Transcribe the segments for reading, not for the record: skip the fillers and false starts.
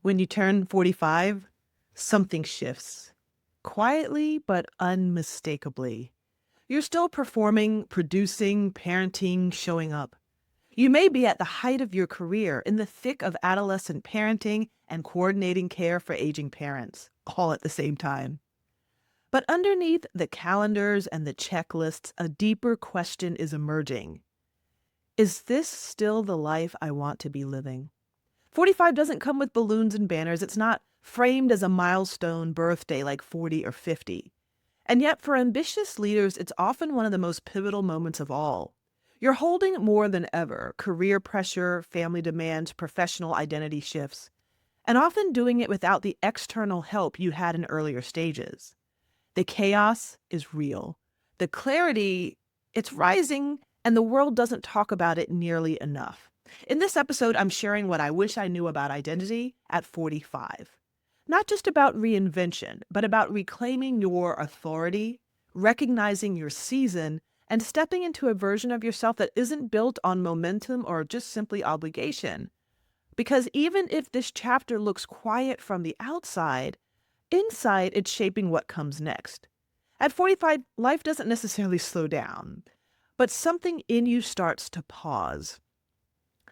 When you turn 45, something shifts. Quietly but unmistakably. You're still performing, producing, parenting, showing up. You may be at the height of your career, in the thick of adolescent parenting and coordinating care for aging parents, all at the same time. But underneath the calendars and the checklists, a deeper question is emerging. Is this still the life I want to be living? 45 doesn't come with balloons and banners. It's not framed as a milestone birthday like 40 or 50. And yet, for ambitious leaders, it's often one of the most pivotal moments of all. You're holding more than ever career pressure, family demands, professional identity shifts, and often doing it without the external help you had in earlier stages. The chaos is real. The clarity, it's rising, and the world doesn't talk about it nearly enough. In this episode, I'm sharing what I wish I knew about identity at 45. Not just about reinvention, but about reclaiming your authority, recognizing your season, and stepping into a version of yourself that isn't built on momentum or just simply obligation. Because even if this chapter looks quiet from the outside, inside it's shaping what comes next. At 45, life doesn't necessarily slow down, but something in you starts to pause.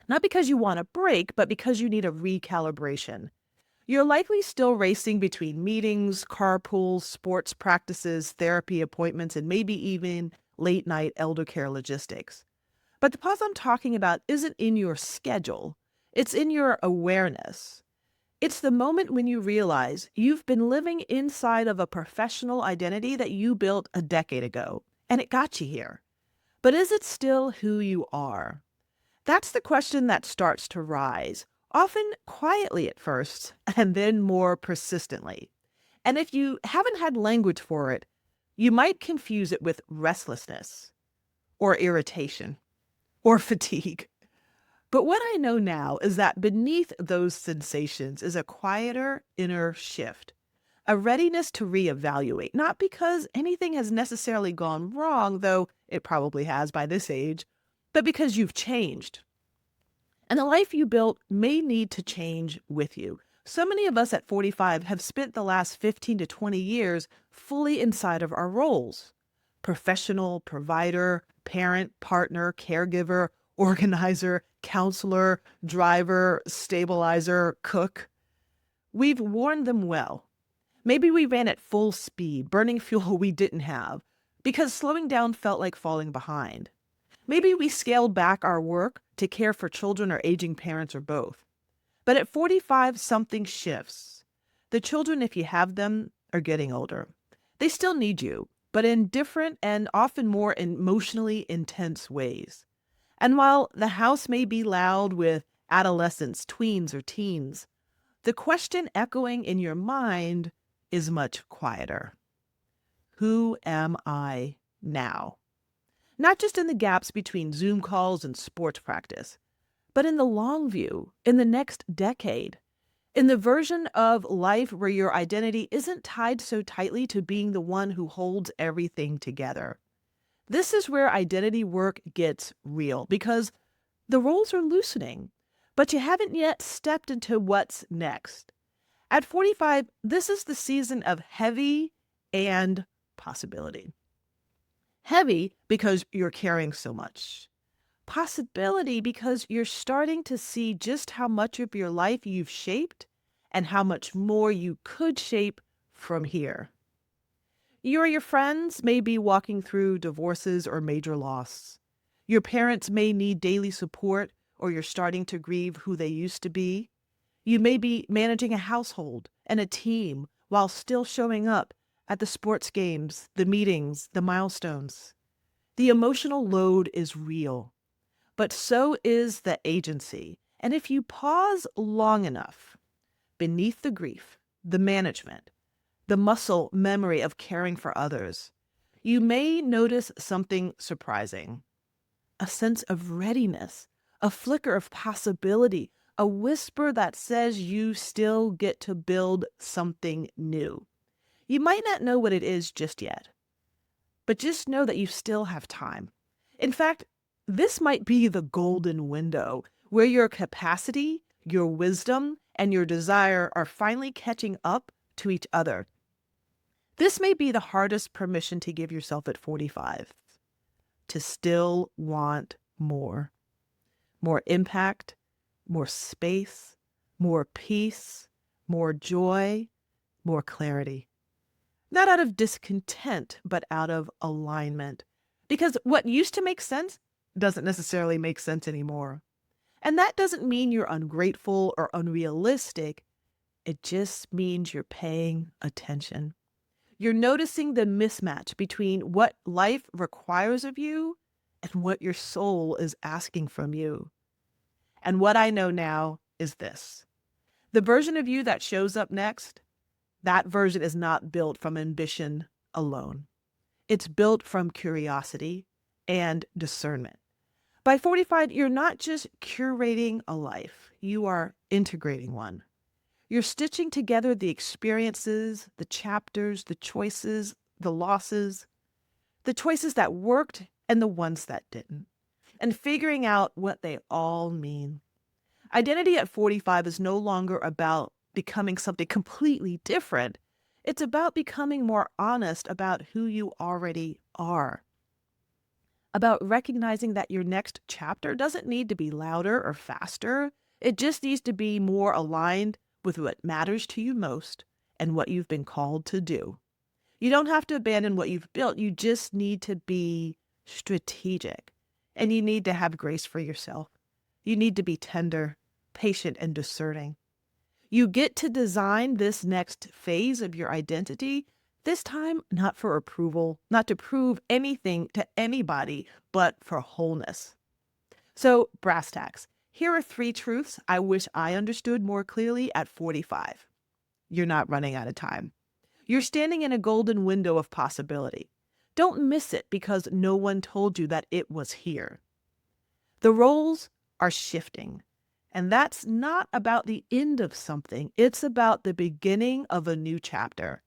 Not because you want a break, but because you need a recalibration. You're likely still racing between meetings, carpools, sports practices, therapy appointments, and maybe even late night elder care logistics. But the pause I'm talking about isn't in your schedule, it's in your awareness. It's the moment when you realize you've been living inside of a professional identity that you built a decade ago, and it got you here. But is it still who you are? That's the question that starts to rise, often quietly at first, and then more persistently. And if you haven't had language for it, you might confuse it with restlessness, or irritation, or fatigue. But what I know now is that beneath those sensations is a quieter inner shift, a readiness to reevaluate, not because anything has necessarily gone wrong, though it probably has by this age, but because you've changed. And the life you built may need to change with you. So many of us at 45 have spent the last 15 to 20 years fully inside of our roles: professional, provider, parent, partner, caregiver, organizer, counselor, driver, stabilizer, cook. We've worn them well. Maybe we ran at full speed, burning fuel we didn't have, because slowing down felt like falling behind. Maybe we scaled back our work to care for children or aging parents or both. But at 45, something shifts. The children, if you have them, are getting older. They still need you, but in different and often more emotionally intense ways. And while the house may be loud with adolescents, tweens, or teens, the question echoing in your mind is much quieter. Who am I now? Not just in the gaps between Zoom calls and sports practice, but in the long view, in the next decade, in the version of life where your identity isn't tied so tightly to being the one who holds everything together. This is where identity work gets real, because the roles are loosening, but you haven't yet stepped into what's next. At 45, this is the season of heavy and possibility. Heavy because you're carrying so much. Possibility because you're starting to see just how much of your life you've shaped and how much more you could shape from here. You or your friends may be walking through divorces or major loss. Your parents may need daily support, or you're starting to grieve who they used to be. You may be managing a household and a team while still showing up at the sports games, the meetings, the milestones. The emotional load is real, but so is the agency. And if you pause long enough, beneath the grief, the management, the muscle memory of caring for others, you may notice something surprising. A sense of readiness, a flicker of possibility, a whisper that says you still get to build something new. You might not know what it is just yet, but just know that you still have time. In fact, this might be the golden window where your capacity, your wisdom, and your desire are finally catching up to each other. This may be the hardest permission to give yourself at 45, to still want more. More impact, more space, more peace, more joy, more clarity. Not out of discontent, but out of alignment. Because what used to make sense doesn't necessarily make sense anymore. And that doesn't mean you're ungrateful or unrealistic. It just means you're paying attention. You're noticing the mismatch between what life requires of you and what your soul is asking from you. And what I know now is this: the version of you that shows up next, that version is not built from ambition alone. It's built from curiosity and discernment. By 45, you're not just curating a life, you are integrating one. You're stitching together the experiences, the chapters, the choices, the losses, the choices that worked and the ones that didn't, and figuring out what they all mean. Identity at 45 is no longer about becoming something completely different. It's about becoming more honest about who you already are. About recognizing that your next chapter doesn't need to be louder or faster. It just needs to be more aligned with what matters to you most and what you've been called to do. You don't have to abandon what you've built. You just need to be strategic, and you need to have grace for yourself. You need to be tender, patient, and discerning. You get to design this next phase of your identity, this time not for approval, not to prove anything to anybody, but for wholeness. So, brass tacks. Here are 3 truths I wish I understood more clearly at 45. You're not running out of time. You're standing in a golden window of possibility. Don't miss it because no one told you that it was here. The roles are shifting. And that's not about the end of something. It's about the beginning of a new chapter.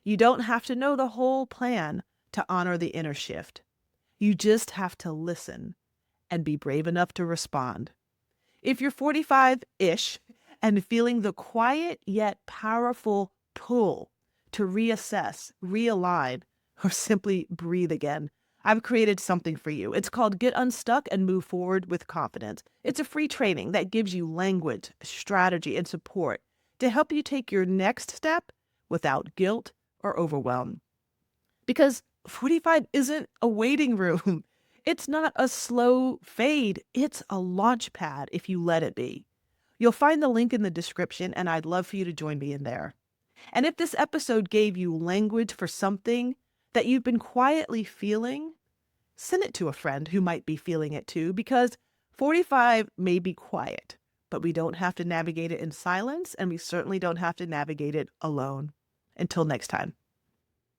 You don't have to know the whole plan to honor the inner shift. You just have to listen and be brave enough to respond. If you're 45-ish and feeling the quiet yet powerful pull to reassess, realign, or simply breathe again, I've created something for you. It's called Get Unstuck and Move Forward with Confidence. It's a free training that gives you language, strategy, and support to help you take your next step without guilt or overwhelm. Because 45 isn't a waiting room. It's not a slow fade. It's a launch pad if you let it be. You'll find the link in the description, and I'd love for you to join me in there. And if this episode gave you language for something that you've been quietly feeling, send it to a friend who might be feeling it too, because 45 may be quiet, but we don't have to navigate it in silence, and we certainly don't have to navigate it alone. Until next time.